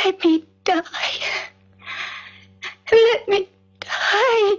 Let me die. Let me die.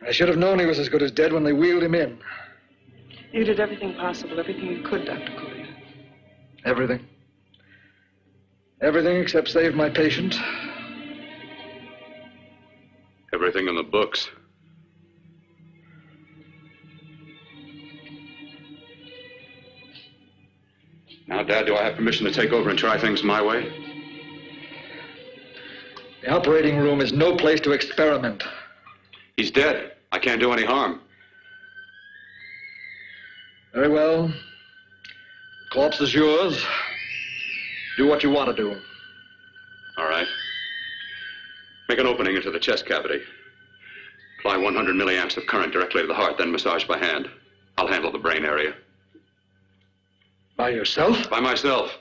I should have known he was as good as dead when they wheeled him in. You did everything possible, everything you could, Dr. Collier. Everything. Everything except save my patient. Everything in the books. Now, Dad, do I have permission to take over and try things my way? The operating room is no place to experiment. He's dead. I can't do any harm. Very well. The corpse is yours. Do what you want to do. All right. Make an opening into the chest cavity. Apply 100 milliamps of current directly to the heart, then massage by hand. I'll handle the brain area. By yourself? By myself.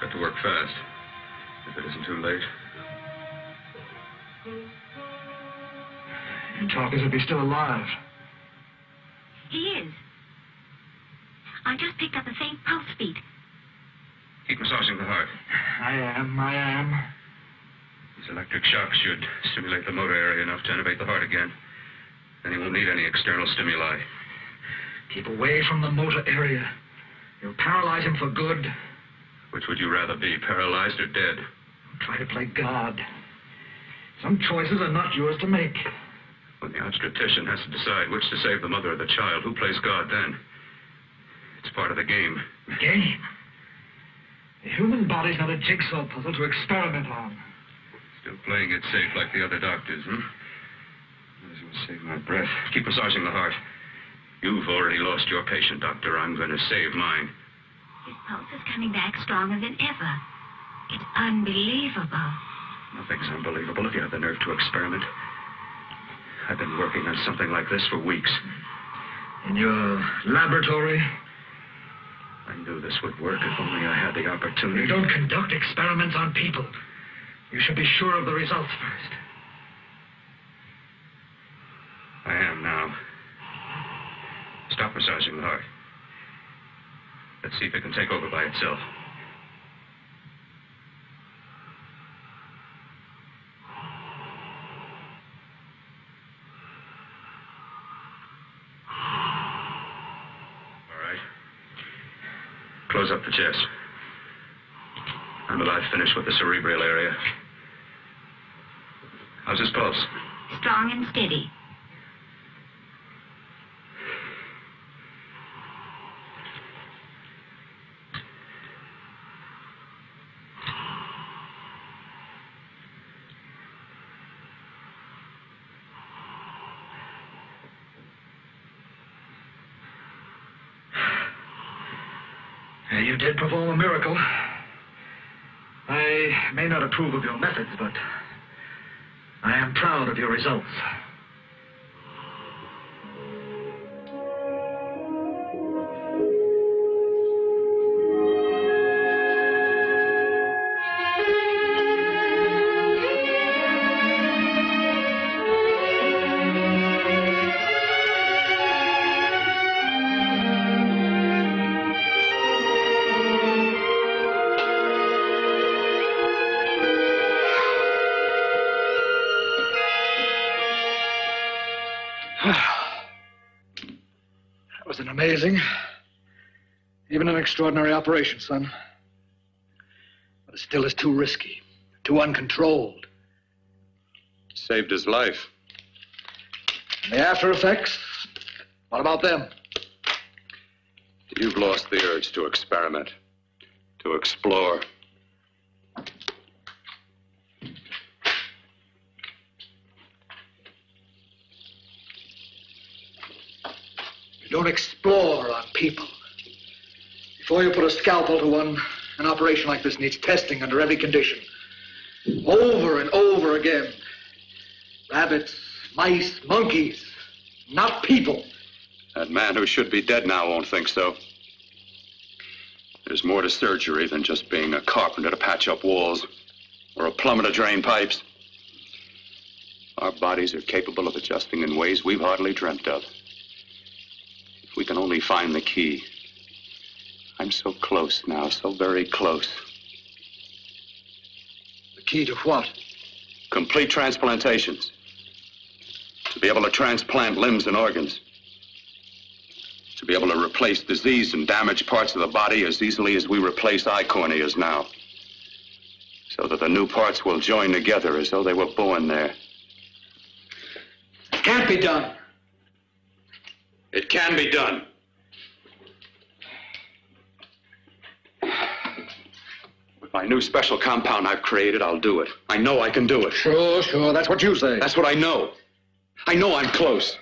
Got to work fast, if it isn't too late. You talk as if he's still alive. He is. I just picked up a faint pulse beat. Keep massaging the heart. I am. These electric shocks should stimulate the motor area enough to innervate the heart again. Then he won't need any external stimuli. Keep away from the motor area. You'll paralyze him for good. Which would you rather be, paralyzed or dead? Try to play God. Some choices are not yours to make. When the obstetrician has to decide which to save the mother or the child, who plays God then? It's part of the game. Game? The human body's not a jigsaw puzzle to experiment on. Still playing it safe like the other doctors, hmm? Might as well save my breath. Keep massaging the heart. You've already lost your patient, Doctor. I'm going to save mine. His pulse is coming back stronger than ever. It's unbelievable. Nothing's unbelievable if you have the nerve to experiment. I've been working on something like this for weeks. In your laboratory? I knew this would work if only I had the opportunity. You don't conduct experiments on people. You should be sure of the results first. I am now. Stop massaging the heart. Let's see if it can take over by itself. Close up the chest. Until I've finished with the cerebral area. How's his pulse? Strong and steady. You did perform a miracle. I may not approve of your methods, but I am proud of your results. That was an amazing, even an extraordinary operation, son. But it still is too risky, too uncontrolled. Saved his life. And the after effects, what about them? You've lost the urge to experiment, to explore. You don't explore on people. Before you put a scalpel to one, an operation like this needs testing under every condition. Over and over again. Rabbits, mice, monkeys, not people. That man who should be dead now won't think so. There's more to surgery than just being a carpenter to patch up walls or a plumber to drain pipes. Our bodies are capable of adjusting in ways we've hardly dreamt of. If we can only find the key. I'm so close now, so very close. The key to what? Complete transplantations. To be able to transplant limbs and organs. To be able to replace diseased and damaged parts of the body as easily as we replace eye corneas now. So that the new parts will join together as though they were born there. It can't be done. It can be done. With my new special compound I've created, I'll do it. I know I can do it. Sure, that's what you say. That's what I know. I know I'm close.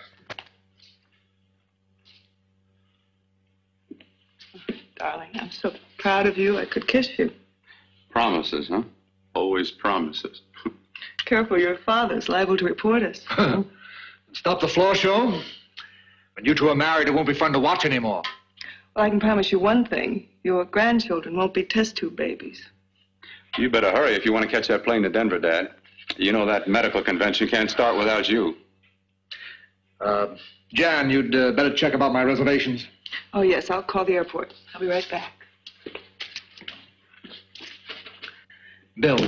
Darling, I'm so proud of you, I could kiss you. Promises, huh? Always promises. Careful, your father's liable to report us. Stop the floor show. When you two are married, it won't be fun to watch anymore. Well, I can promise you one thing. Your grandchildren won't be test tube babies. You better hurry if you want to catch that plane to Denver, Dad. You know that medical convention can't start without you. Jan, you'd better check about my reservations. Oh, yes, I'll call the airport. I'll be right back. Bill,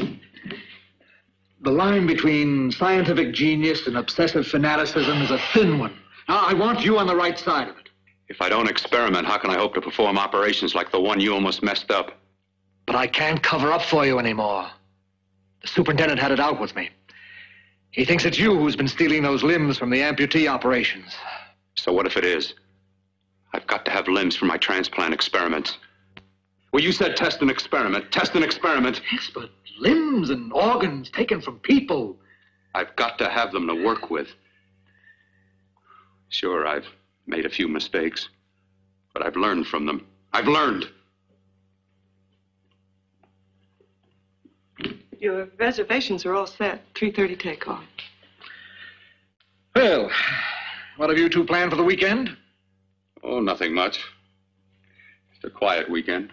the line between scientific genius and obsessive fanaticism is a thin one. Now, I want you on the right side of it. If I don't experiment, how can I hope to perform operations like the one you almost messed up? But I can't cover up for you anymore. The superintendent had it out with me. He thinks it's you who's been stealing those limbs from the amputee operations. So what if it is? I've got to have limbs for my transplant experiments. Well, you said test and experiment. Test and experiment. Yes, but limbs and organs taken from people. I've got to have them to work with. Sure, I've made a few mistakes, but I've learned from them. I've learned. Your reservations are all set. 3:30 takeoff. Well, what have you two planned for the weekend? Oh, nothing much. a quiet weekend.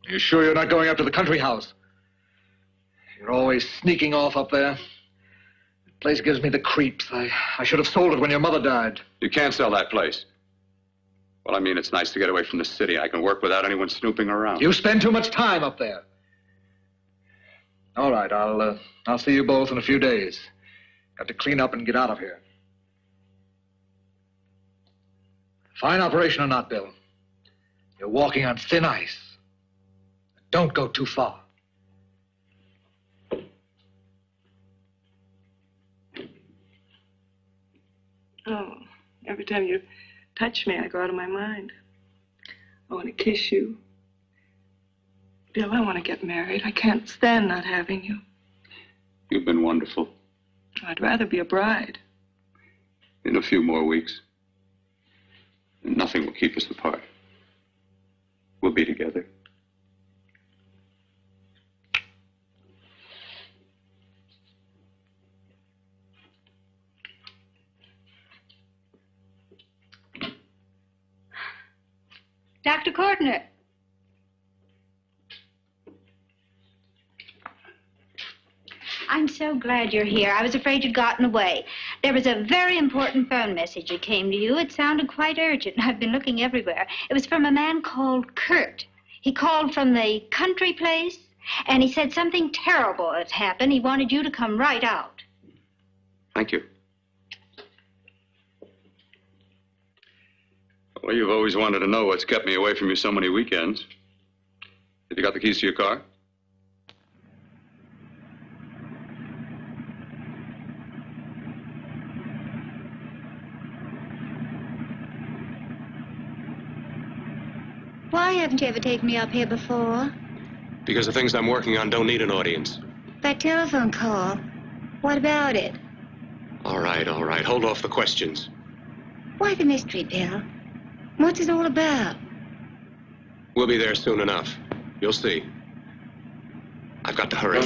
You sure you're not going up to the country house? You're always sneaking off up there. The place gives me the creeps. I should have sold it when your mother died. You can't sell that place. Well, I mean, it's nice to get away from the city. I can work without anyone snooping around. You spend too much time up there. All right, I'll see you both in a few days. Got to clean up and get out of here. Fine operation or not, Bill. You're walking on thin ice. Don't go too far. Oh, every time you touch me, I go out of my mind. I want to kiss you. Bill, I want to get married. I can't stand not having you. You've been wonderful. I'd rather be a bride. In a few more weeks, nothing will keep us apart. We'll be together. Dr. Cordner. I'm so glad you're here. I was afraid you'd gotten away. There was a very important phone message that came to you. It sounded quite urgent. I've been looking everywhere. It was from a man called Kurt. He called from the country place, and he said something terrible had happened. He wanted you to come right out. Thank you. Well, you've always wanted to know what's kept me away from you so many weekends. Have you got the keys to your car? Why haven't you ever taken me up here before? Because the things I'm working on don't need an audience. That telephone call. What about it? All right. Hold off the questions. Why the mystery, Bill? What's it all about? We'll be there soon enough. You'll see. I've got to hurry.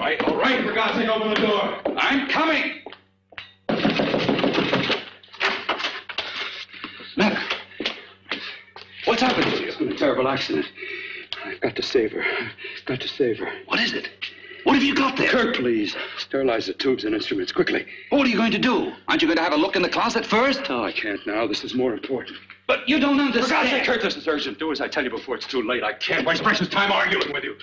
all right. For God's sake, open the door. I'm coming. Penna, what's happened to you? It's been a terrible accident. I've got to save her. Got to save her. What is it? What have you got there? Kirk, please. Sterilize the tubes and instruments, quickly. What are you going to do? Aren't you going to have a look in the closet first? No, I can't now. This is more important. But you don't understand. For God's sake, Kirk, this is urgent. Do as I tell you before it's too late. I can't waste precious time arguing with you.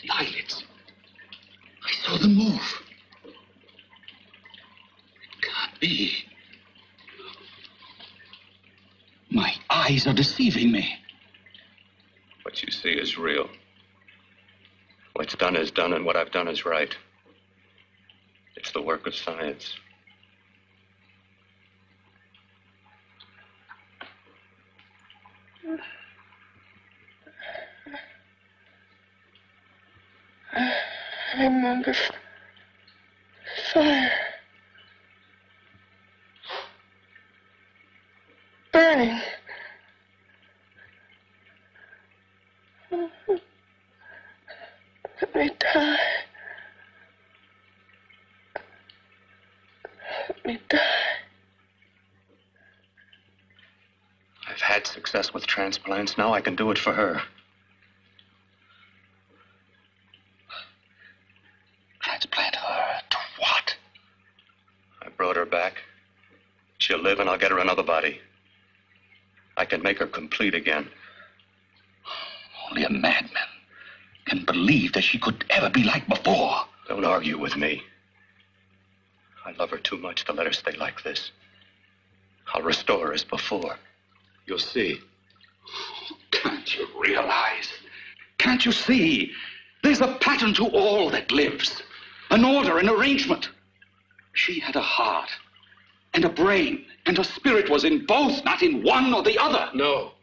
The eyelids. I saw them move. It can't be. My eyes are deceiving me. What you see is real. What's done is done, and what I've done is right. It's the work of science. I remember fire. Burning. Let me die. Let me die. I've had success with transplants. Now I can do it for her. Transplant her to what? I brought her back. She'll live, and I'll get her another body. I can make her complete again. Only a madman can believe that she could ever be like before. Don't argue with me. I love her too much to let her stay like this. I'll restore her as before. You'll see. Can't you realize? Can't you see? There's a pattern to all that lives. An order, an arrangement. She had a heart and a brain, and her spirit was in both, not in one or the other. No.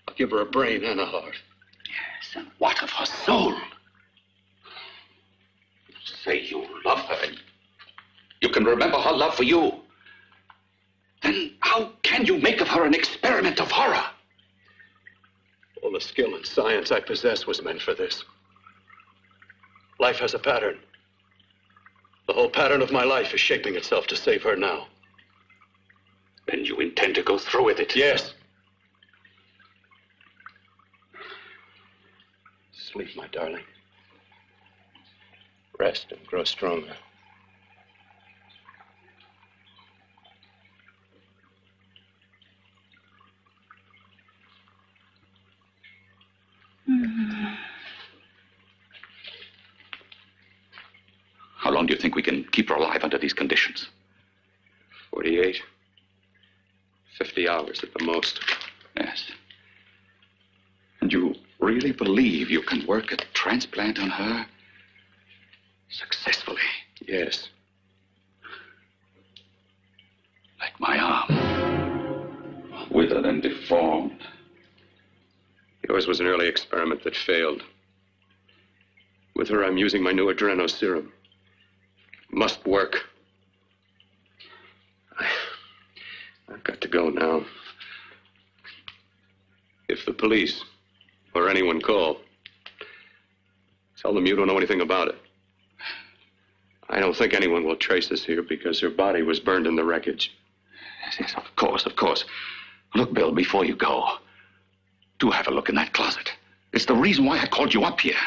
I'll give her a brain and a heart. Yes, and what of her soul? You say you love her, and you can remember her love for you. Then how can you make of her an experiment of horror? All the skill and science I possess was meant for this. Life has a pattern. The whole pattern of my life is shaping itself to save her now. Then you intend to go through with it? Yes. Sleep, my darling. Rest and grow stronger. long do you think we can keep her alive under these conditions? 48. 50 hours at the most. Yes. And you really believe you can work a transplant on her successfully? Yes. Like my arm. Withered and deformed. Yours was an early experiment that failed. With her, I'm using my new adreno serum. Must work. I've got to go now. If the police or anyone call, tell them you don't know anything about it. I don't think anyone will trace us here because her body was burned in the wreckage. Yes, of course, of course. Look, Bill, before you go, do have a look in that closet. It's the reason why I called you up here.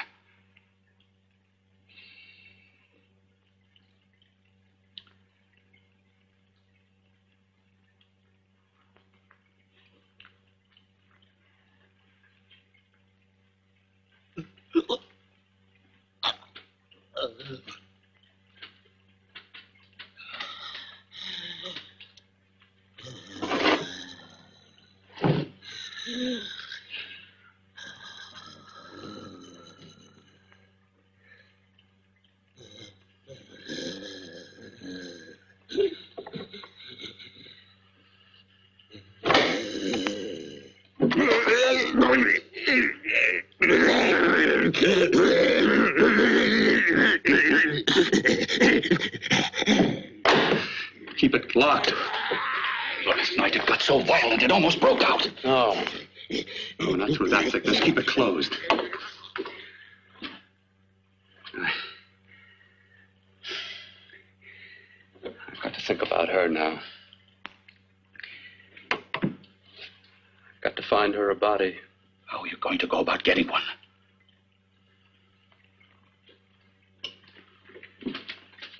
Keep it locked. Last night it got so violent it almost broke out. Oh. Oh, not through that thickness. Keep it closed. I've got to think about her now. I've got to find her a body. How are you going to go about getting one?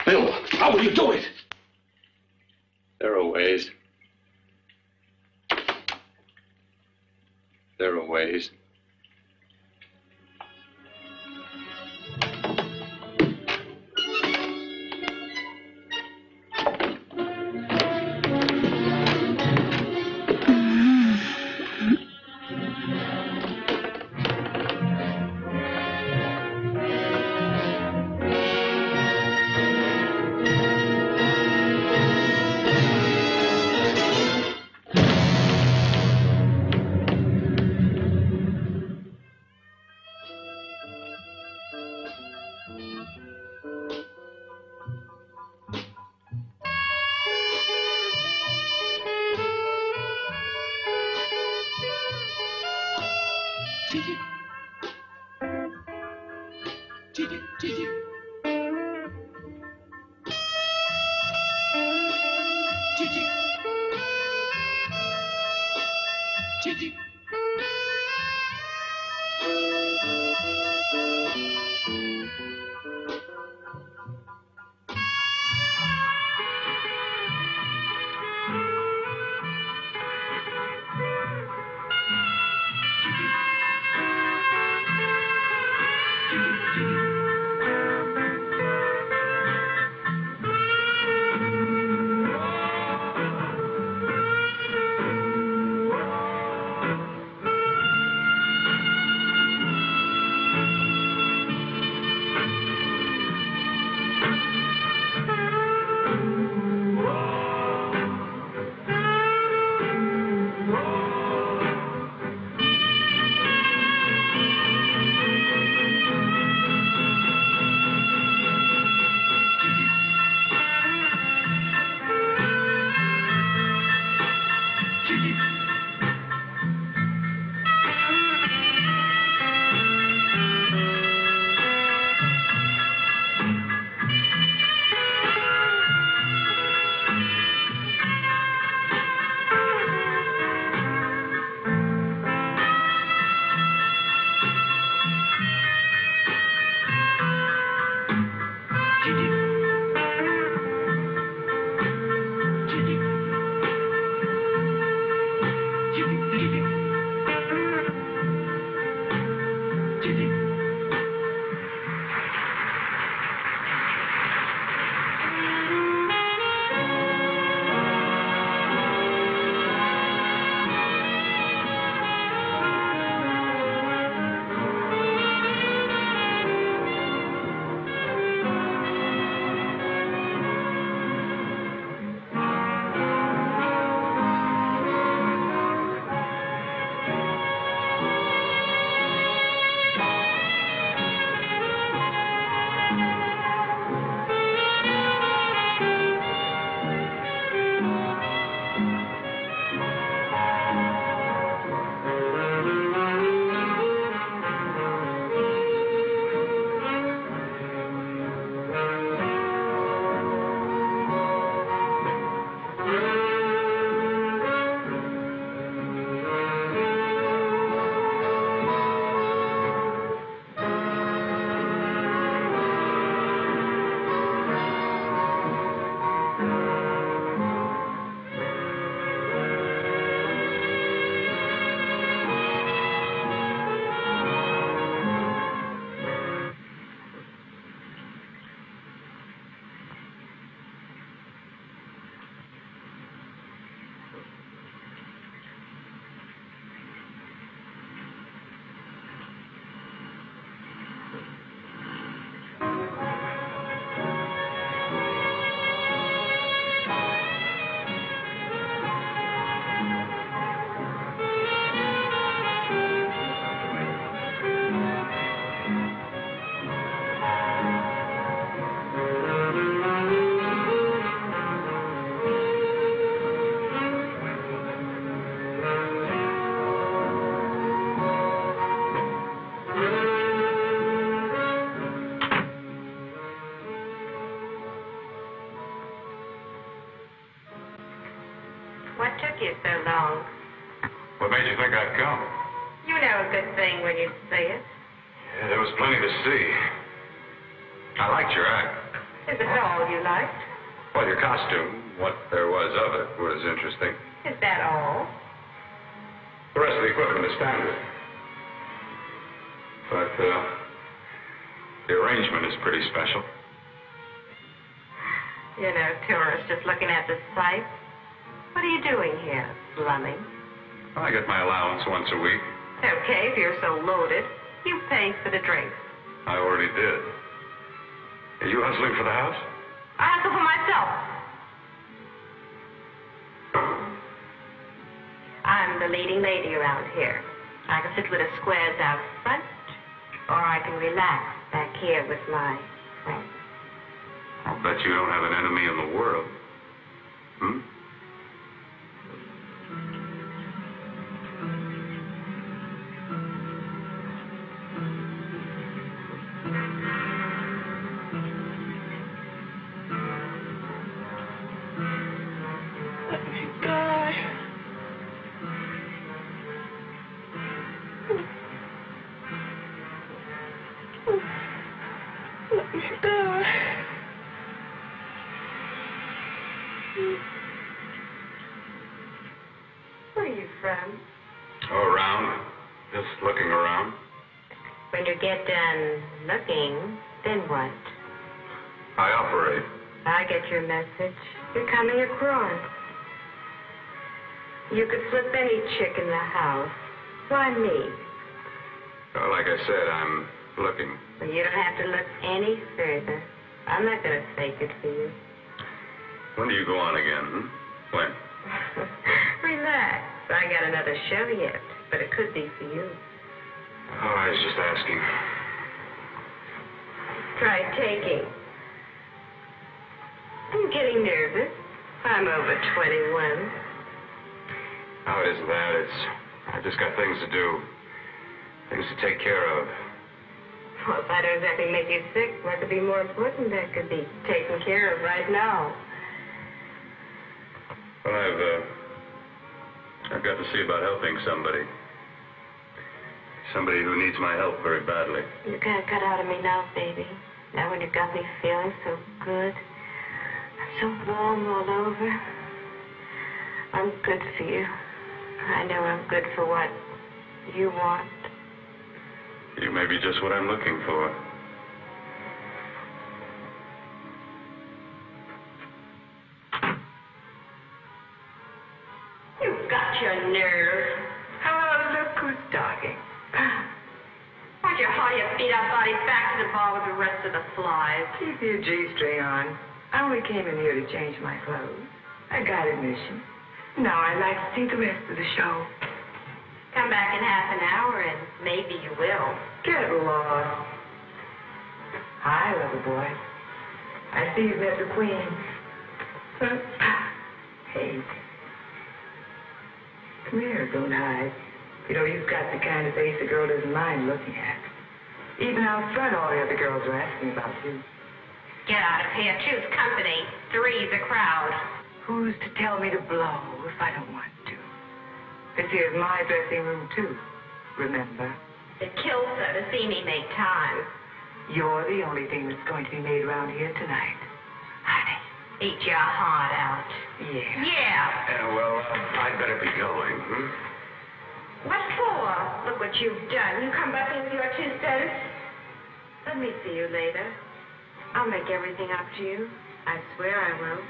Bill, how will you do it? There are ways. There are ways. Gigi. Gigi, Gigi. Gigi. Gigi. What took you so long? What made you think I'd come? You know a good thing when you see it. Yeah, there was plenty to see. I liked your act. Is it all you liked? Well, your costume, what there was of it, was interesting. Is that all? The rest of the equipment is standard. But, the arrangement is pretty special. You know, tourists just looking at the sights. What are you doing here, slumming? I get my allowance once a week. Okay, if you're so loaded, you pay for the drinks. I already did. Are you hustling for the house? I hustle for myself. I'm the leading lady around here. I can sit with the squares out front, or I can relax back here with my friends. I'll bet you don't have an enemy in the world. Hmm? Let me die. Let me die. Where are you from? Oh, around. Just looking around. When you get done looking, then what? I operate. I get your message. You're coming across. You could flip any chick in the house. Why me? Well, like I said, I'm looking. Well, you don't have to look any further. I'm not going to fake it for you. When do you go on again, hmm? When? Relax. I got another show yet, but it could be for you. Oh, I was just asking. Try taking. I'm getting nervous. I'm over 21. How is that? I've just got things to do. Things to take care of. Well, if I don't exactly make you sick, what could be more important that could be taken care of right now? Well, I've got to see about helping somebody. Somebody who needs my help very badly. You can't cut out of me now, baby. Now when you got me feeling so good. I'm so warm all over. I'm good for you. I know I'm good for what you want. You may be just what I'm looking for. You've got your nerve. Oh, look who's talking. Why'd you haul your beat-up body back to the bar with the rest of the flies? Keep your G-string on. I only came in here to change my clothes. I got admission. Now I'd like to see the rest of the show. Come back in half an hour and maybe you will. Get lost. Hi, lover boy. I see you've met the queen. Hey. Come here, don't hide. You know, you've got the kind of face a girl doesn't mind looking at. Even out front, all the other girls are asking about you. Get out of here. Choose company. Three's a crowd. Who's to tell me to blow if I don't want to? This here's my dressing room, too. Remember? It kills her to see me make time. You're the only thing that's going to be made around here tonight. Honey. Eat your heart out. Yeah. Yeah. Well, I'd better be going, hmm? What for? Look what you've done. You come back in with your 2 cents. Let me see you later. I'll make everything up to you. I swear I will.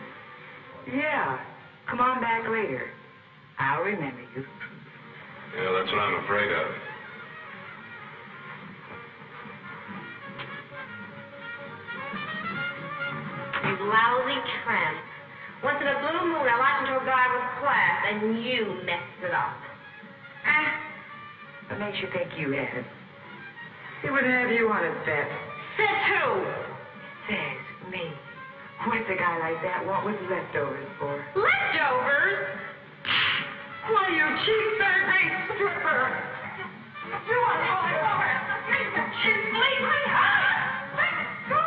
Yeah. Come on back later. I'll remember you. Yeah, that's what I'm afraid of. You lousy tramp. Once in a blue moon, I walked into a guy with class, and you messed it up. What makes you think you had? He wouldn't have you on his bet. Says who? Says me. What's a guy like that want with leftovers for? Leftovers? Why, you cheap third-rate stripper! You want to hold it over? Make the cheap leave me. Let go.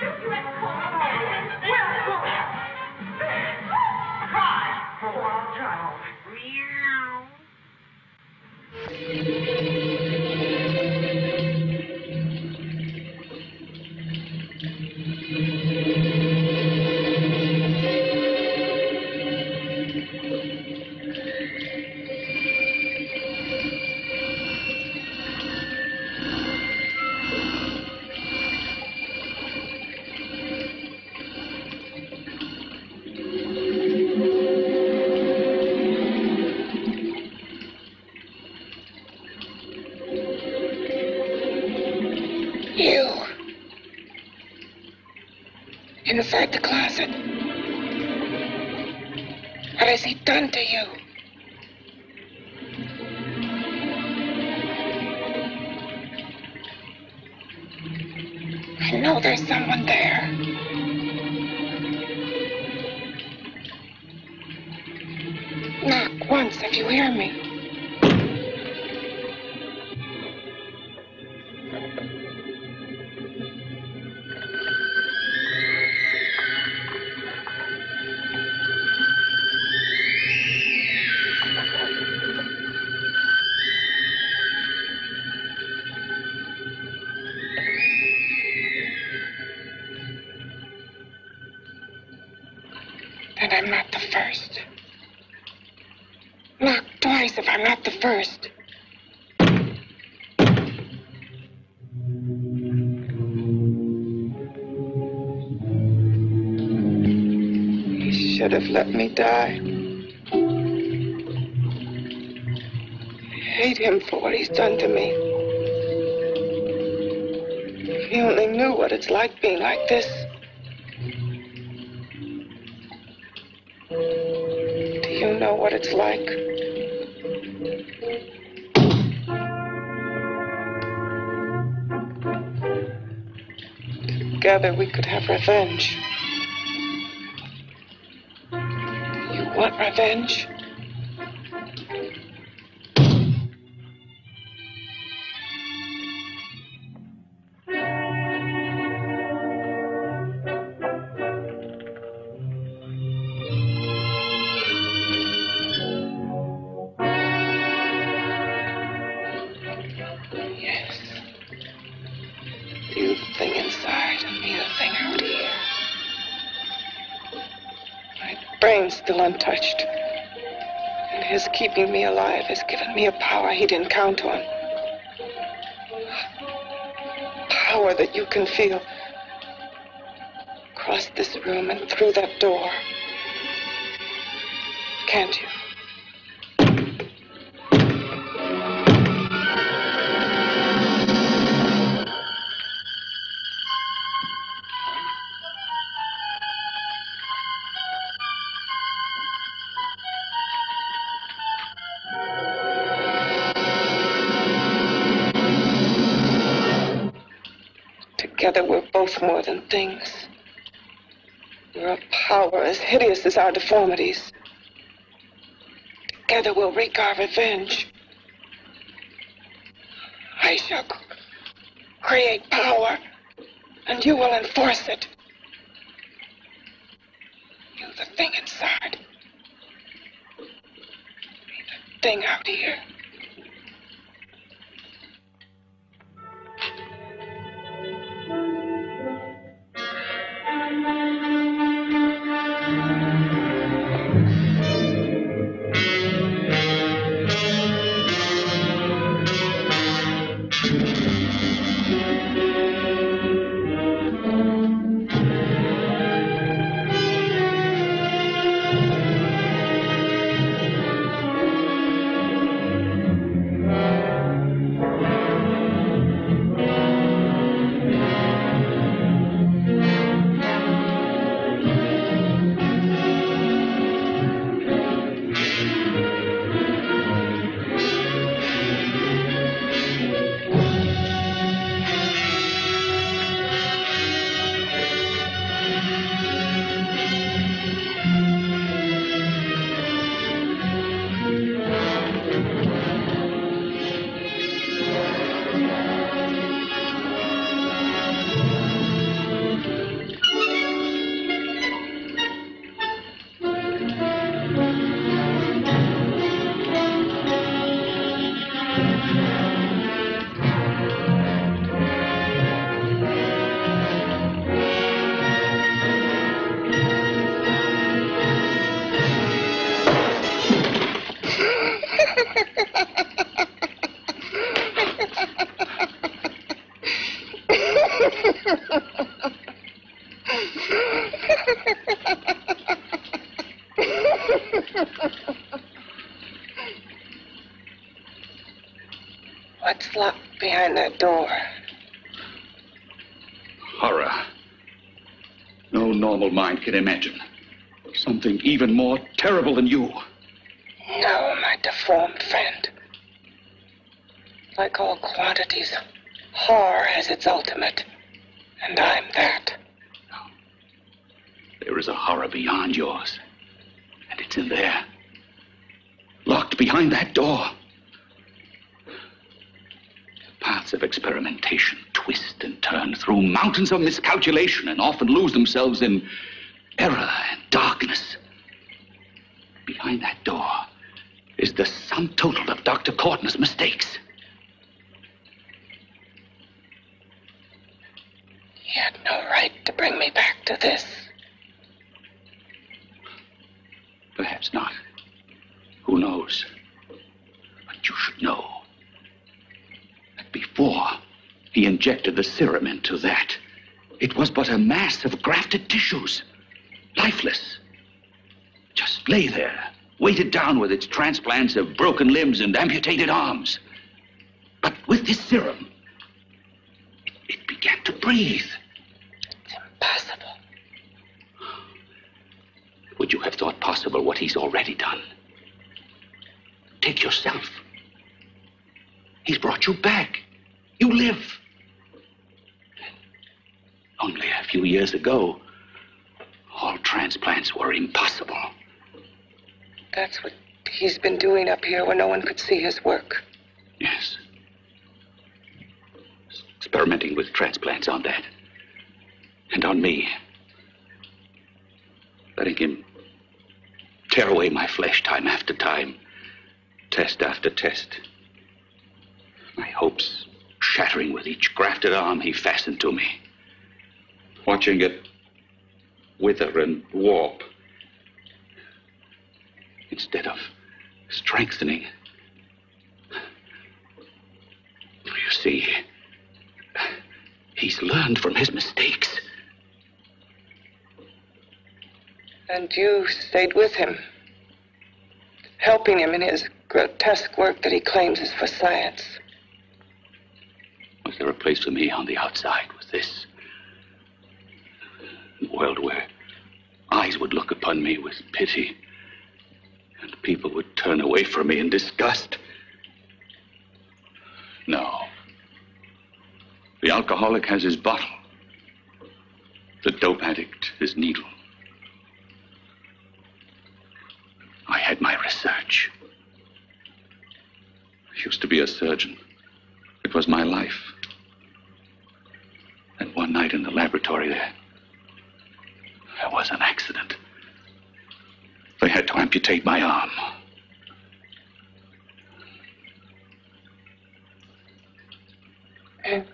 You ain't called. Well, You. Inside the closet. What has he done to you? I know there's someone there. Knock once if you hear me. Then I'm not the first. Knock twice if I'm not the first. He should have let me die. I hate him for what he's done to me. If he only knew what it's like being like this. Do you know what it's like? Together we could have revenge. You want revenge? Yes. You the thing inside and me the thing out here. My brain's still untouched. And his keeping me alive has given me a power he didn't count on. Power that you can feel across this room and through that door. Can't you? Together we're both more than things. We're a power as hideous as our deformities. Together we'll wreak our revenge. I shall create power, and you will enforce it. You the thing inside. Me the thing out here. behind that door. Horror. No normal mind can imagine something even more terrible than you. No, my deformed friend. Like all quantities, horror has its ultimate. And I'm that. There is a horror beyond yours. And it's in there. Locked behind that door. Paths of experimentation twist and turn through mountains of miscalculation and often lose themselves in error and darkness. Behind that door is the sum total of Dr. Courtney's mistakes. He had no right to bring me back to this. Perhaps not. Who knows? But you should know that before he injected the serum into that, it was but a mass of grafted tissues, lifeless. Just lay there, weighted down with its transplants of broken limbs and amputated arms. But with this serum, it began to breathe. It's impossible. Would you have thought possible what he's already done? Take yourself. He's brought you back. You live. Only a few years ago, all transplants were impossible. That's what he's been doing up here where no one could see his work. Yes. Experimenting with transplants on that. And on me. Letting him tear away my flesh time after time. Test after test. My hopes shattering with each grafted arm he fastened to me. Watching it wither and warp. Instead of strengthening. You see, he's learned from his mistakes. And you stayed with him, helping him in his grotesque work that he claims is for science. Was there a place for me on the outside with this? A world where eyes would look upon me with pity and people would turn away from me in disgust? No. The alcoholic has his bottle. The dope addict his needle. I had my research. I used to be a surgeon. It was my life. And one night in the laboratory there was an accident. They had to amputate my arm. And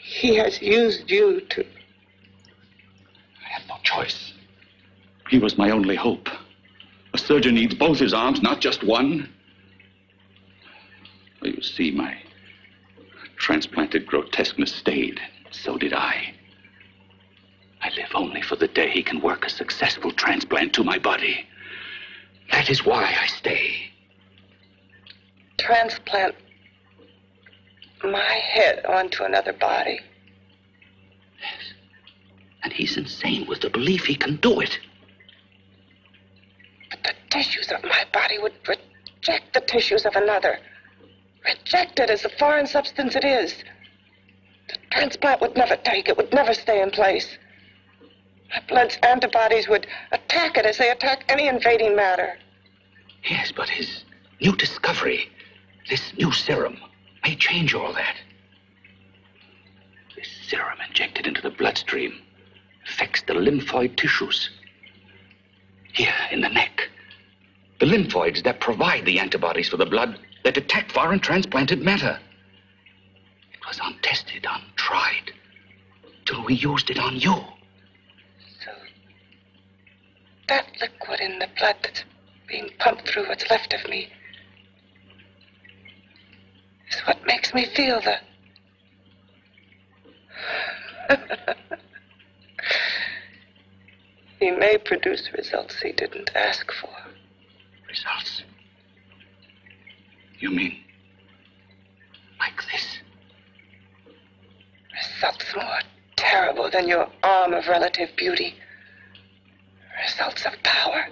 he has used you to... I had no choice. He was my only hope. A surgeon needs both his arms, not just one. Well, you see, my transplanted grotesqueness stayed. So did I. I live only for the day he can work a successful transplant to my body. That is why I stay. Transplant my head onto another body. Yes. And he's insane with the belief he can do it. But the tissues of my body would reject the tissues of another. Reject it as the foreign substance it is. The transplant would never take it, would never stay in place. My blood's antibodies would attack it as they attack any invading matter. Yes, but his new discovery, this new serum, may change all that. This serum injected into the bloodstream affects the lymphoid tissues. Here in the neck. The lymphoids that provide the antibodies for the blood that attack foreign transplanted matter. It was untested, untried, till we used it on you. So that liquid in the blood that's being pumped through what's left of me is what makes me feel the... He may produce results he didn't ask for. Results? You mean like terrible than your arm of relative beauty. Results of power,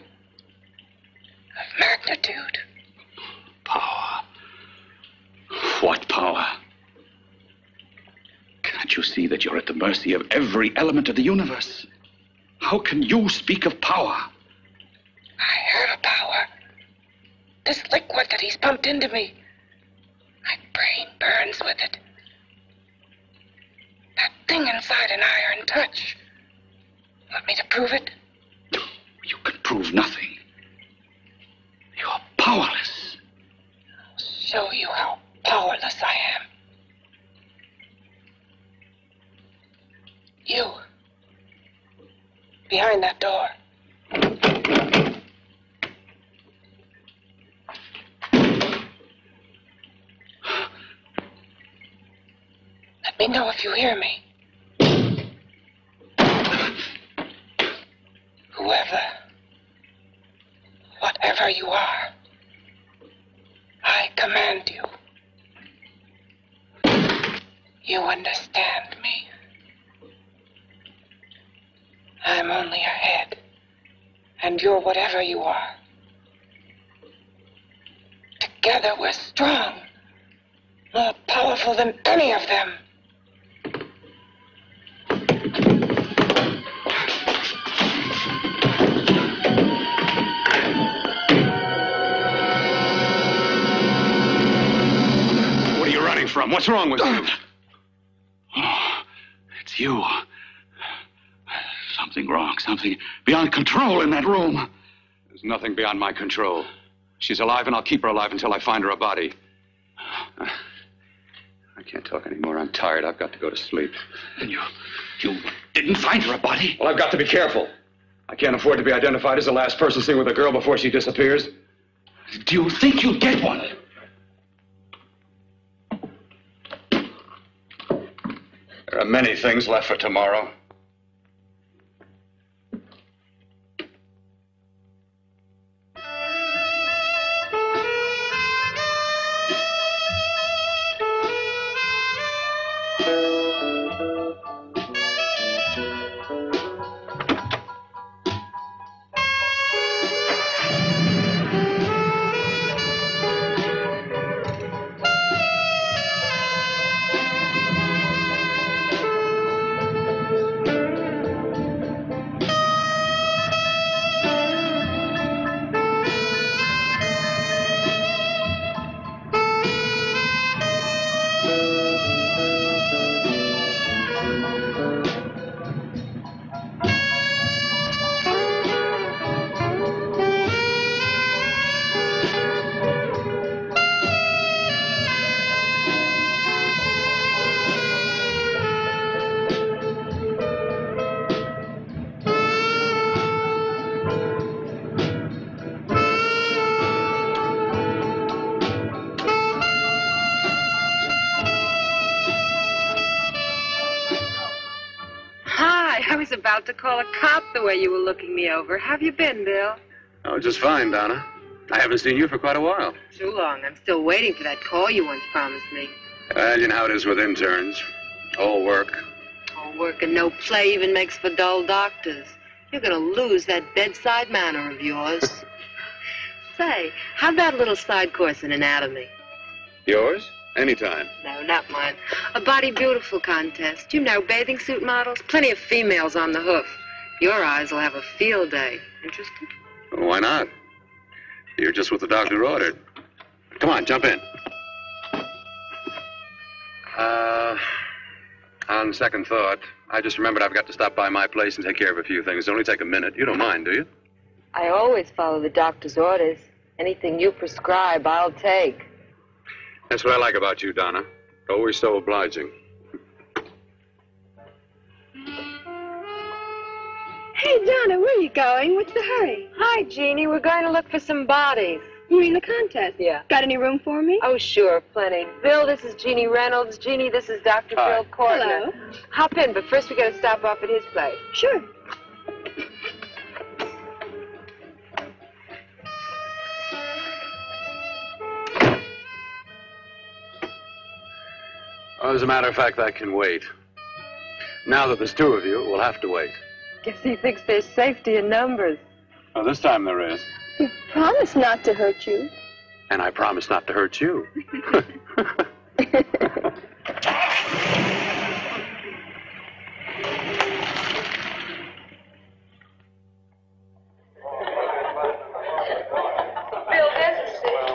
of magnitude. Power. What power? Can't you see that you're at the mercy of every element of the universe? How can you speak of power? I have a power. This liquid that he's pumped into me. My brain burns with it. That thing inside an iron touch. Want me to prove it? You can prove nothing. You're powerless. I'll show you how powerless I am. You. Behind that door. Let me know if you hear me. Whoever, whatever you are, I command you. You understand me? I'm only a head, and you're whatever you are. Together we're strong, more powerful than any of them. What are you running from? What's wrong with you? Oh, it's you. Something wrong, something beyond control in that room. There's nothing beyond my control. She's alive, and I'll keep her alive until I find her a body. I can't talk anymore. I'm tired. I've got to go to sleep. And you didn't find her a body? Well, I've got to be careful. I can't afford to be identified as the last person seen with a girl before she disappears. Do you think you'll get one? There are many things left for tomorrow. I was about to call a cop the way you were looking me over. How have you been, Bill? Oh, just fine, Donna. I haven't seen you for quite a while. Too long. I'm still waiting for that call you once promised me. Well, you know how it is with interns. All work. All work and no play even makes for dull doctors. You're going to lose that bedside manner of yours. Say, how about a little side course in anatomy? Yours? Anytime. No, not mine. A body beautiful contest. You know, bathing suit models. Plenty of females on the hoof. Your eyes will have a field day. Interested? Well, why not? You're just what the doctor ordered. Come on, jump in. On second thought, I just remembered I've got to stop by my place and take care of a few things. It'll only take a minute. You don't mind, do you? I always follow the doctor's orders. Anything you prescribe, I'll take. That's what I like about you, Donna. Always so obliging. Hey, Donna, where are you going? What's the hurry? Hi, Jeannie. We're going to look for some bodies. You mean the contest? Yeah. Got any room for me? Oh, sure, plenty. Bill, this is Jeannie Reynolds. Jeannie, this is Dr. Hi. Bill Cortner. Hello. Hop in, but first we got to stop off at his place. Sure. Well, as a matter of fact, that can wait. Now that there's two of you, we'll have to wait. Guess he thinks there's safety in numbers. Well, this time there is. You promised not to hurt you. And I promise not to hurt you.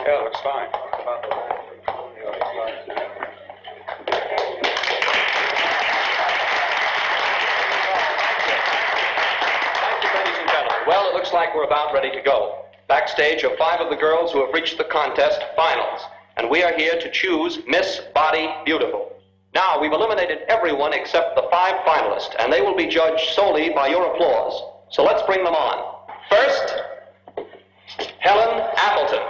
Yeah, looks fine. Ladies and gentlemen, well, it looks like we're about ready to go. Backstage are 5 of the girls who have reached the contest finals, and we are here to choose Miss Body Beautiful. Now, we've eliminated everyone except the 5 finalists, and they will be judged solely by your applause. So let's bring them on. First, Helen Appleton.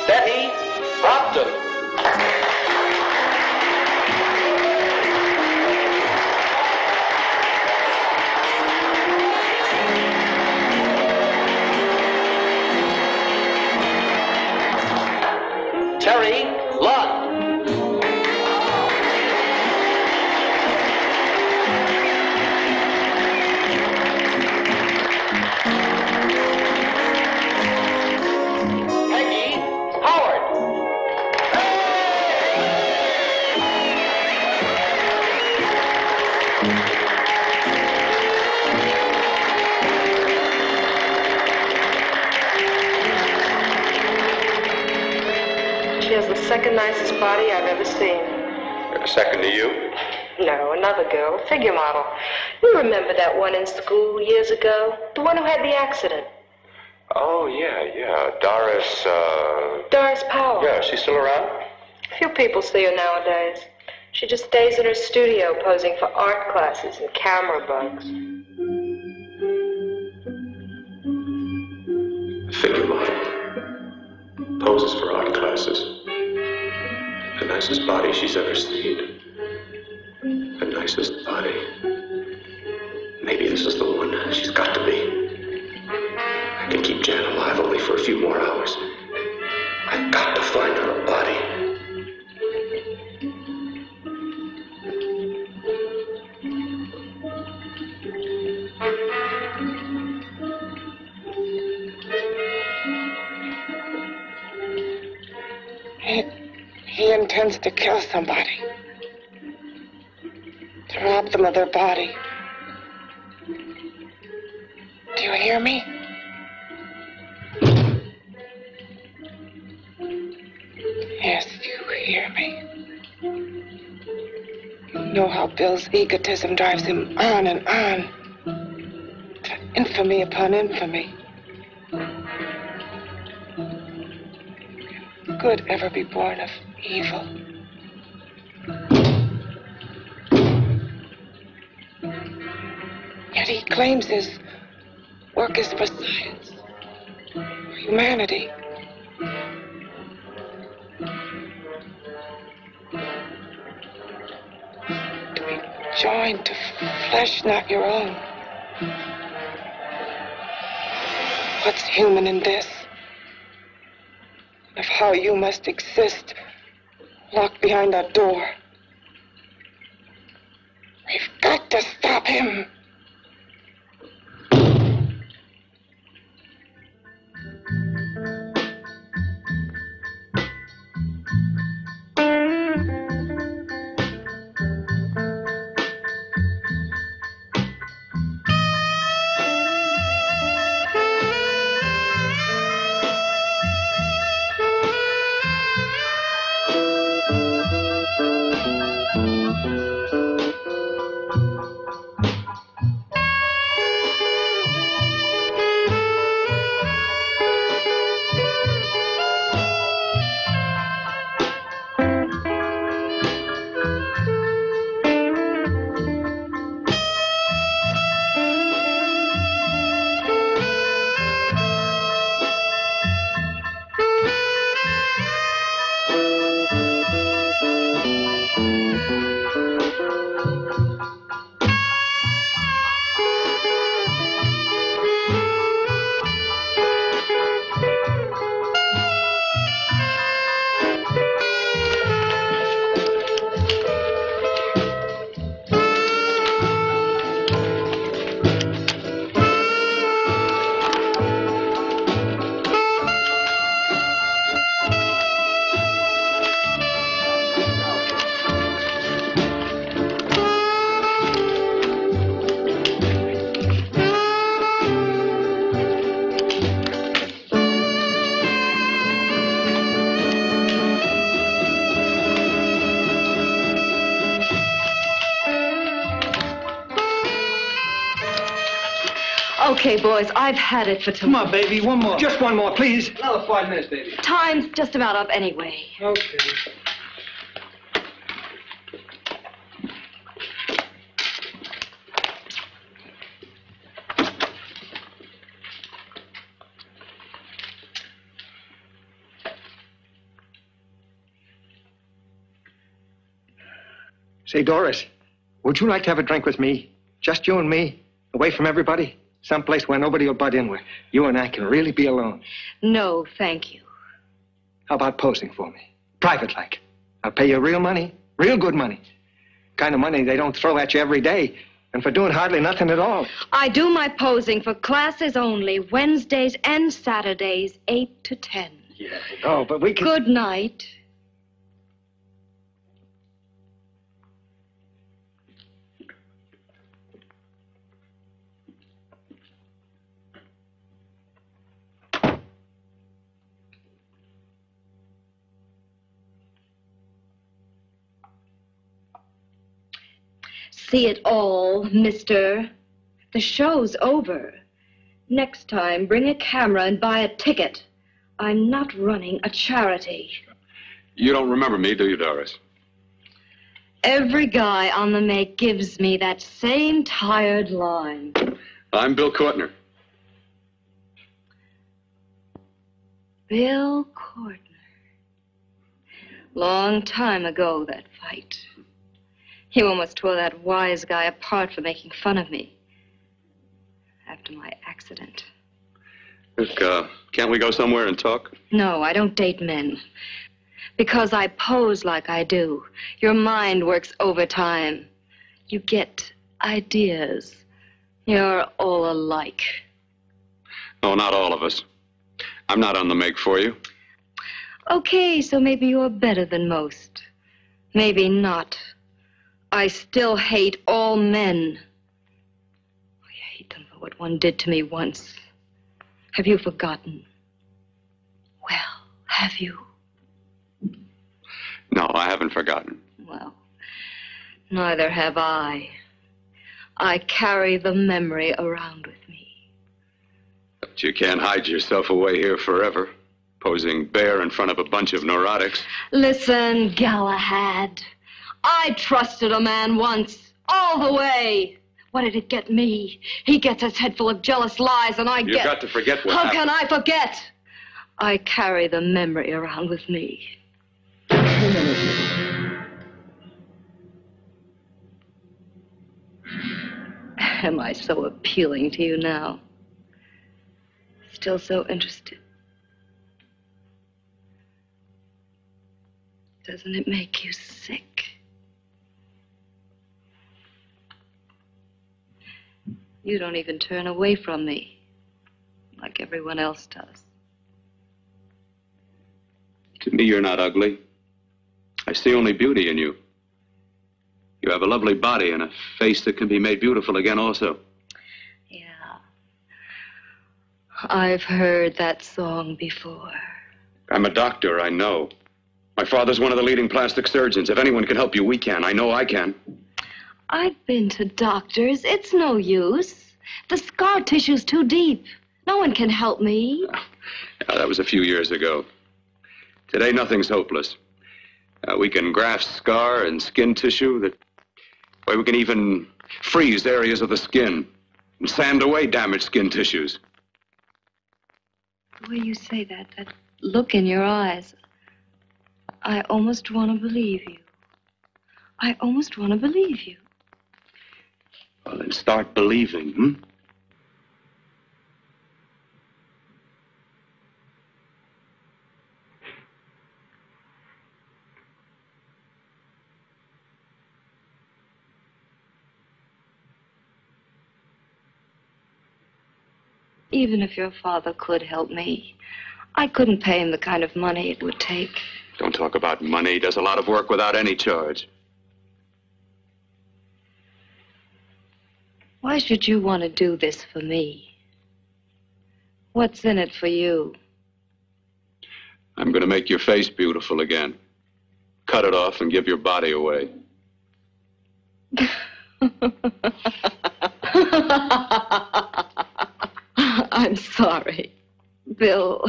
Betty Brompton. Terry Lund. Peggy Howard. She has the second nicest body I've ever seen. Second to you? No, another girl, a figure model. You remember that one in school years ago? The one who had the accident. Oh, yeah. Doris Powell. Yeah, she's still around? Few people see her nowadays. She just stays in her studio posing for art classes and camera bugs. Figure model. Poses for art classes. The nicest body she's ever seen. The nicest body. Maybe this is the one. She's got to be. I can keep Jan alive only for a few more hours. I've got to find her a body. He intends to kill somebody. To rob them of their body. Do you hear me? Yes, you hear me. You know how Bill's egotism drives him on and on. To infamy upon infamy. Can good ever be born of evil? Yet he claims his work is for science, for humanity. To be joined to flesh not your own. What's human in this? Of how you must exist, locked behind that door. We've got to stop him. Okay, boys, I've had it for tonight. Come on, baby, one more. Just one more, please. Another 5 minutes, baby. Time's just about up anyway. Okay. Say, Doris, would you like to have a drink with me? Just you and me, away from everybody? Someplace where nobody will butt in, where you and I can really be alone. No, thank you. How about posing for me? Private-like. I'll pay you real money, real good money. Kind of money they don't throw at you every day, and for doing hardly nothing at all. I do my posing for classes only, Wednesdays and Saturdays, 8 to 10. Yeah, I know, but we can... Good night. See it all, mister. The show's over. Next time, bring a camera and buy a ticket. I'm not running a charity. You don't remember me, do you, Doris? Every guy on the make gives me that same tired line. I'm Bill Courtner. Bill Courtner. Long time ago, that fight. You almost tore that wise guy apart for making fun of me. After my accident. Look, can't we go somewhere and talk? No, I don't date men. Because I pose like I do. Your mind works overtime. You get ideas. You're all alike. Oh, not all of us. I'm not on the make for you. Okay, so maybe you're better than most. Maybe not. I still hate all men. I hate them for what one did to me once. Have you forgotten? Well, have you? No, I haven't forgotten. Well, neither have I. I carry the memory around with me. But you can't hide yourself away here forever, posing bare in front of a bunch of neurotics. Listen, Galahad. I trusted a man once, all the way. What did it get me? He gets his head full of jealous lies, and You've got to forget what happened. How can I forget? I carry the memory around with me. Am I so appealing to you now? Still so interested? Doesn't it make you sick? You don't even turn away from me, like everyone else does. To me, you're not ugly. I see only beauty in you. You have a lovely body and a face that can be made beautiful again also. Yeah. I've heard that song before. I'm a doctor, I know. My father's one of the leading plastic surgeons. If anyone can help you, we can. I know I can. I've been to doctors. It's no use. The scar tissue's too deep. No one can help me. Yeah, that was a few years ago. Today, nothing's hopeless. We can graft scar and skin tissue. We can even freeze areas of the skin and sand away damaged skin tissues. The way you say that look in your eyes, I almost want to believe you. I almost want to believe you. Well, then start believing, hmm? Even if your father could help me, I couldn't pay him the kind of money it would take. Don't talk about money. He does a lot of work without any charge. Why should you want to do this for me? What's in it for you? I'm going to make your face beautiful again. Cut it off and give your body away. I'm sorry. Bill,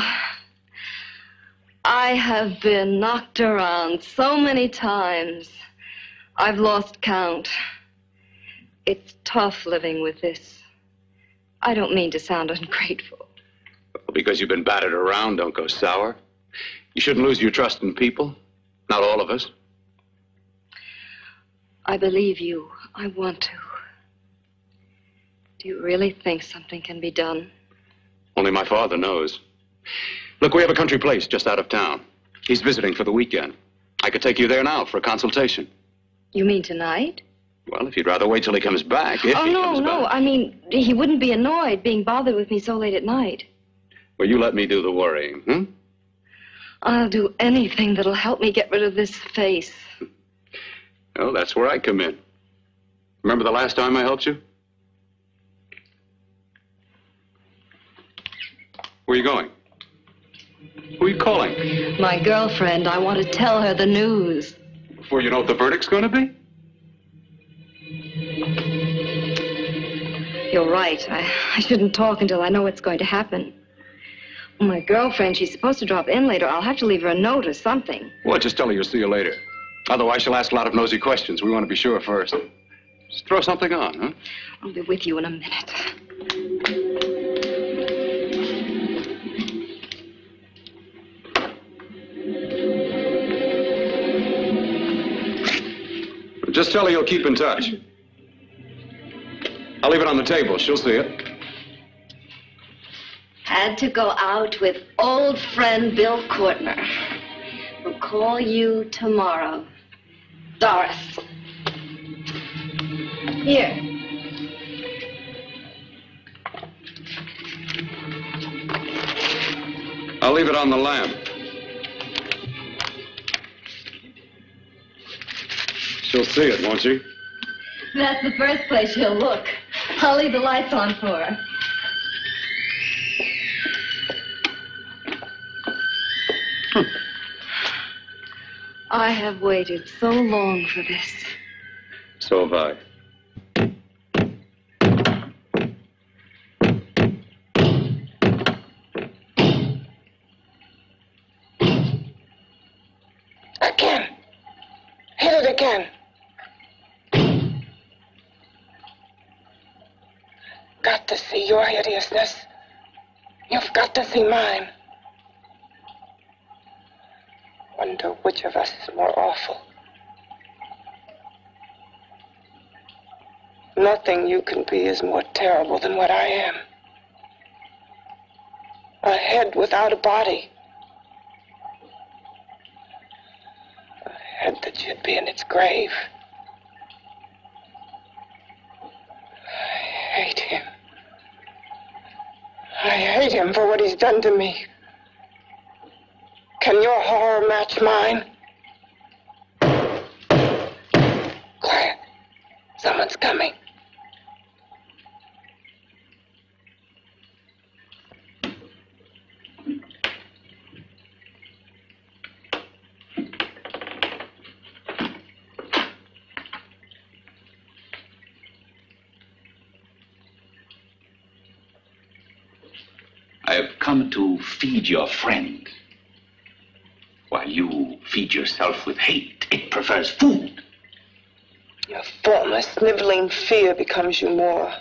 I have been knocked around so many times. I've lost count. It's tough living with this. I don't mean to sound ungrateful. Well, because you've been battered around, don't go sour. You shouldn't lose your trust in people. Not all of us. I believe you. I want to. Do you really think something can be done? Only my father knows. Look, we have a country place just out of town. He's visiting for the weekend. I could take you there now for a consultation. You mean tonight? Well, if you'd rather wait till he comes back, if he comes back. I mean, he wouldn't be annoyed being bothered with me so late at night. Well, you let me do the worrying, hmm? I'll do anything that'll help me get rid of this face. Well, that's where I come in. Remember the last time I helped you? Where are you going? Who are you calling? My girlfriend. I want to tell her the news. Before you know what the verdict's going to be? You're right. I shouldn't talk until I know what's going to happen. My girlfriend, she's supposed to drop in later. I'll have to leave her a note or something. Well, just tell her you'll see you later. Otherwise, she'll ask a lot of nosy questions. We want to be sure first. Just throw something on, huh? I'll be with you in a minute. Just tell her you'll keep in touch. I'll leave it on the table. She'll see it. Had to go out with old friend Bill Courtner. We'll call you tomorrow. Doris. Here. I'll leave it on the lamp. She'll see it, won't she? That's the first place she'll look. I'll leave the lights on for her. I have waited so long for this. So have I. Again. Hit it again. Got to see your hideousness. You've got to see mine. Wonder which of us is more awful. Nothing you can be is more terrible than what I am. A head without a body. A head that should be in its grave. I hate him. I hate him for what he's done to me. Can your horror match mine? Quiet. Someone's coming. I have come to feed your friend. While you feed yourself with hate, it prefers food. Your formless, sniveling fear becomes you more.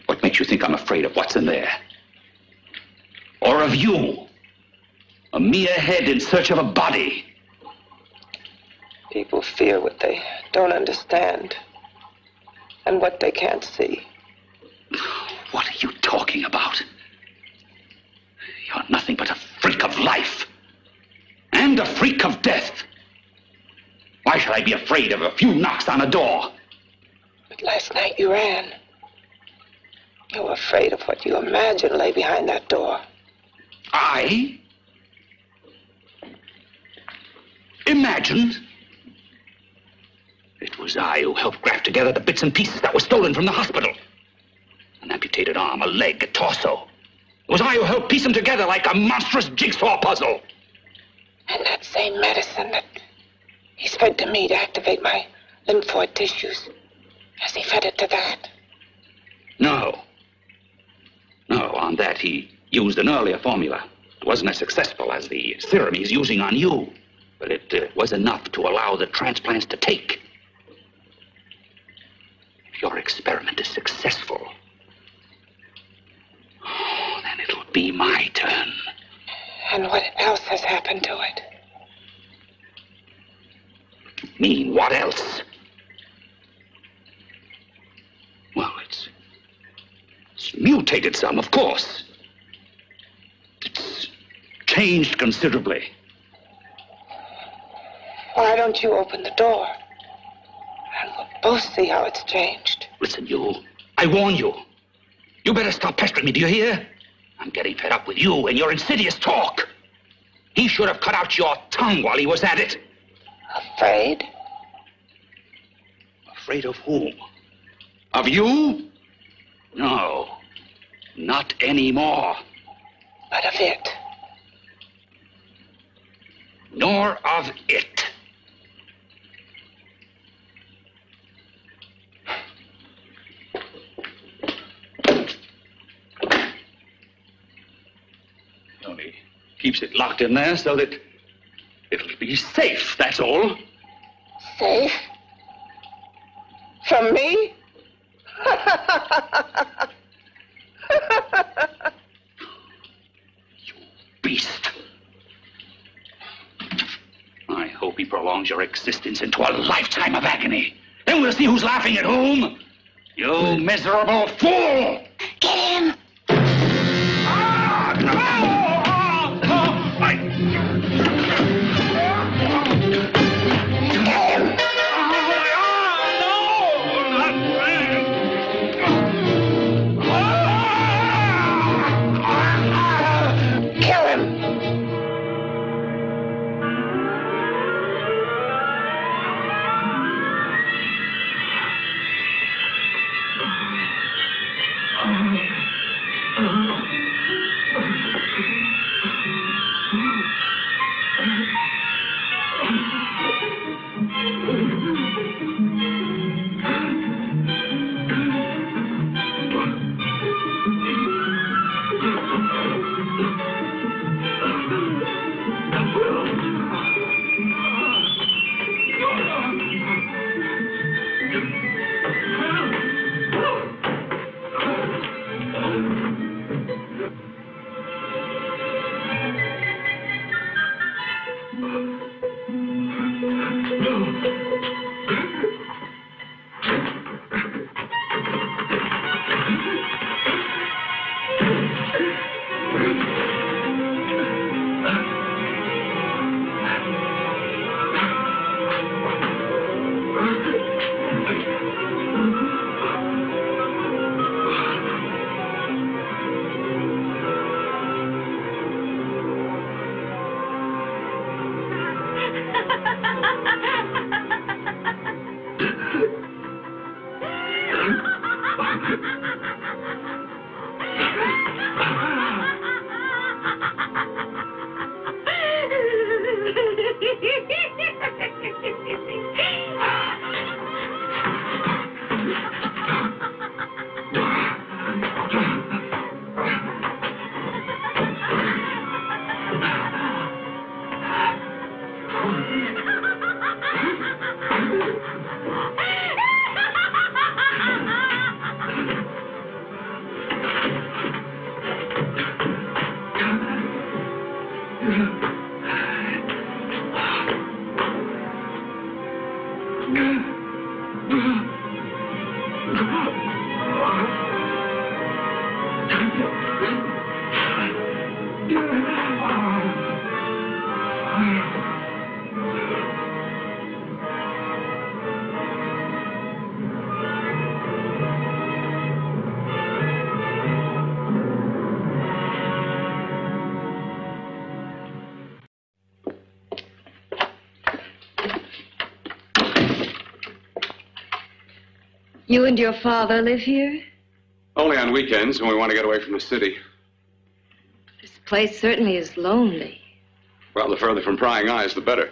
What makes you think I'm afraid of what's in there? Or of you? A mere head in search of a body. People fear what they don't understand and what they can't see. What are you talking about? You're nothing but a freak of life and a freak of death. Why should I be afraid of a few knocks on a door? But last night you ran. You were afraid of what you imagined lay behind that door. I? Imagined? It was I who helped graft together the bits and pieces that were stolen from the hospital. An amputated arm, a leg, a torso. It was I who helped piece them together like a monstrous jigsaw puzzle. And that same medicine that He's fed to me to activate my lymphoid tissues. Has he fed it to that? No. No, on that he used an earlier formula. It wasn't as successful as the serum he's using on you, but it was enough to allow the transplants to take. If your experiment is successful, then it'll be my turn. And what else has happened to it? Mean, what else? Well, it's mutated some, of course. It's changed considerably. Why don't you open the door? And we'll both see how it's changed. Listen, you. I warn you. You better stop pestering me, do you hear? I'm getting fed up with you and your insidious talk. He should have cut out your tongue while he was at it. Afraid? Afraid of whom? Of you? No, not anymore. But of it? Nor of it. Only keeps it locked in there so that it'll be safe, that's all. Safe? From me? You beast. I hope he prolongs your existence into a lifetime of agony. Then we'll see who's laughing at whom. You miserable fool! Get him! Ah, no! You and your father live here? Only on weekends when we want to get away from the city. This place certainly is lonely. Well, the further from prying eyes, the better.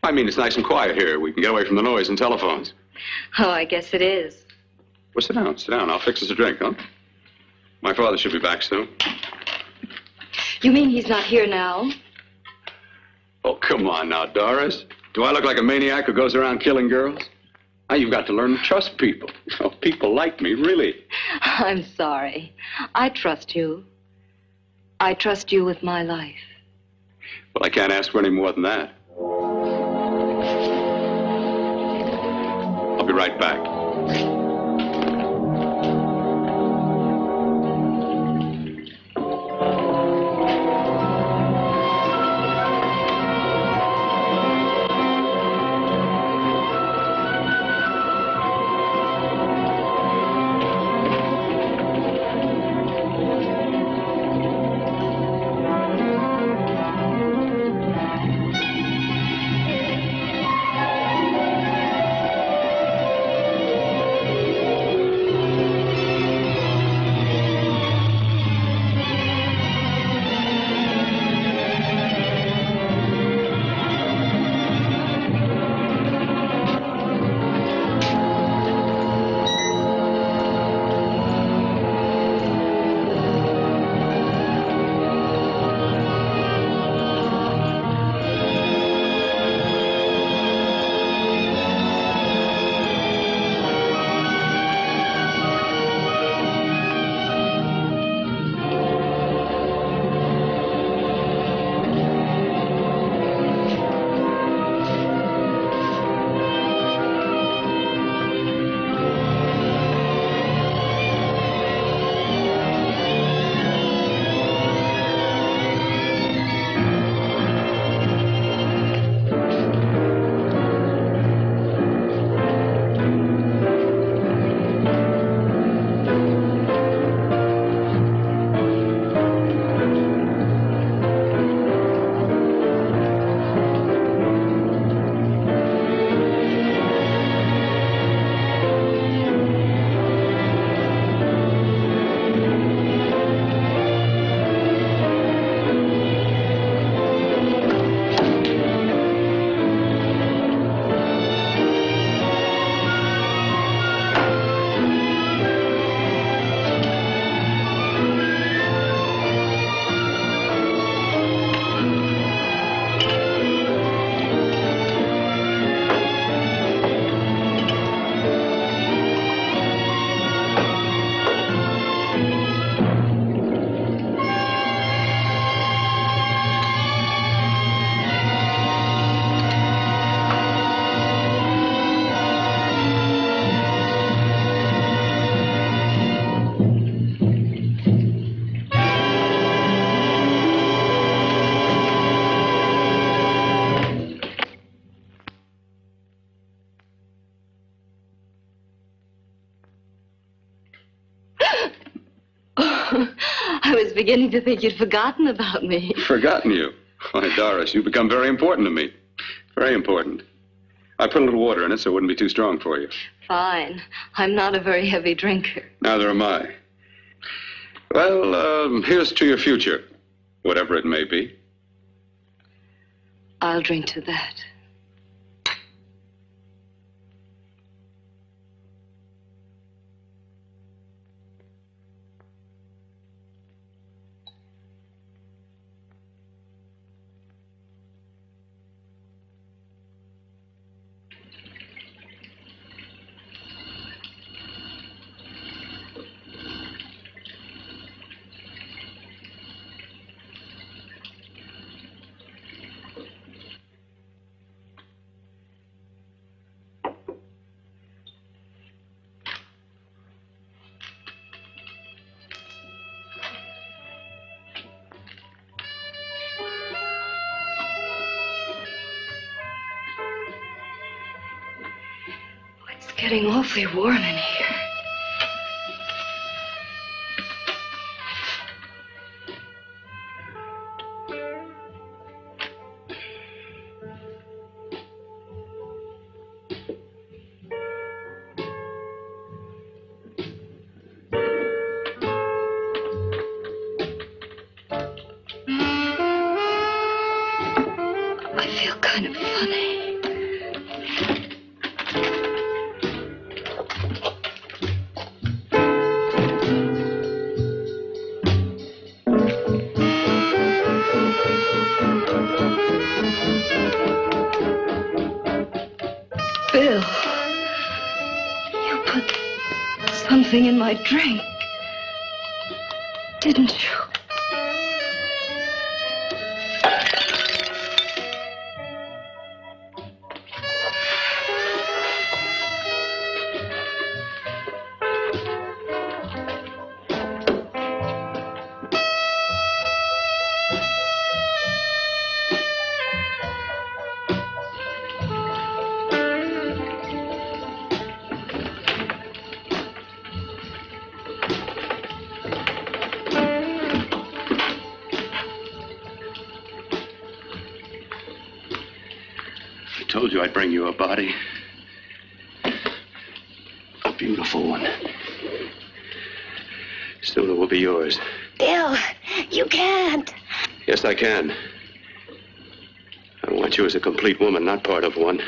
I mean, it's nice and quiet here. We can get away from the noise and telephones. Oh, I guess it is. Well, sit down, sit down. I'll fix us a drink, huh? My father should be back soon. You mean he's not here now? Oh, come on now, Doris. Do I look like a maniac who goes around killing girls? Now, you've got to learn to trust people. Oh, people like me, really. I'm sorry. I trust you. I trust you with my life. Well, I can't ask for any more than that. I'll be right back. I was beginning to think you'd forgotten about me. Forgotten you? Why, Doris, you've become very important to me. Very important. I put a little water in it so it wouldn't be too strong for you. Fine. I'm not a very heavy drinker. Neither am I. Well, here's to your future, whatever it may be. I'll drink to that. It's getting awfully warm in here. I feel kind of funny. something in my drink. Didn't you? I told you I'd bring you a body. A beautiful one. Soon it will be yours. Bill, you can't. Yes, I can. I want you as a complete woman, not part of one.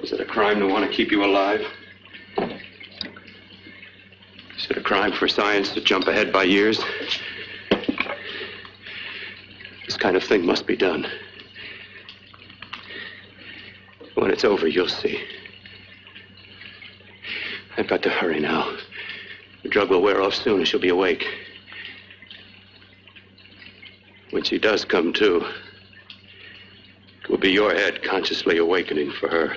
Is it a crime to want to keep you alive? Is it a crime for science to jump ahead by years? This kind of thing must be done. When it's over, you'll see. I've got to hurry now. The drug will wear off soon and she'll be awake. When she does come to, it will be your head consciously awakening for her.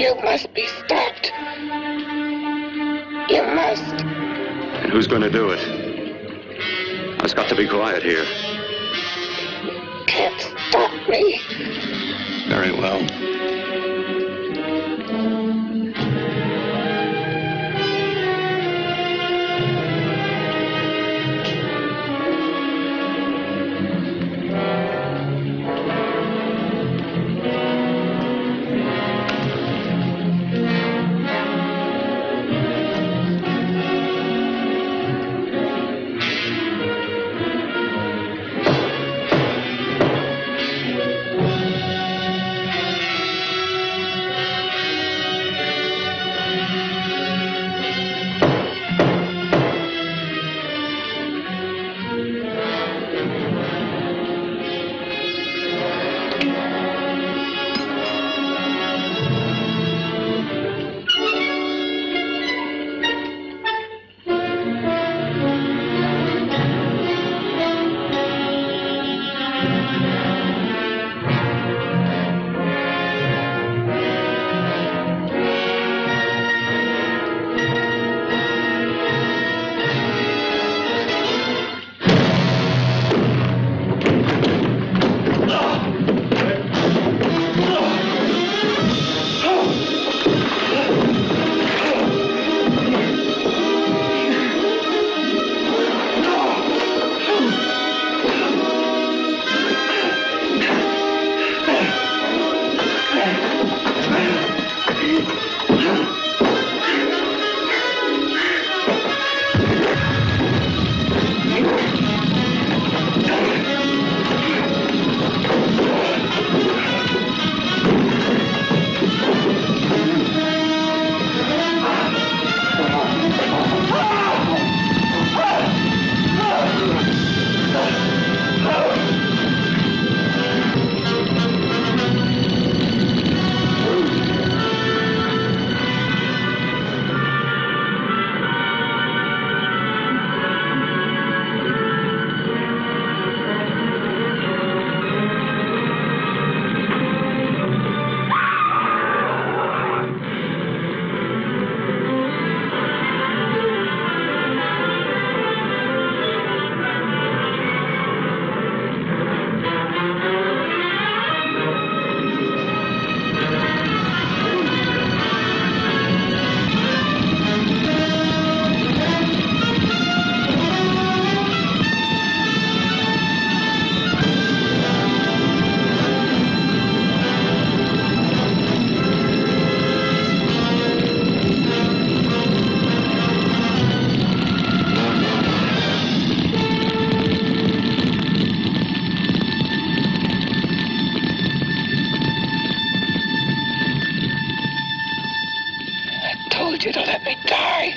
You must be stopped. You must. And who's going to do it? It's got to be quiet here. Can't stop me. Very well. told you to let me die.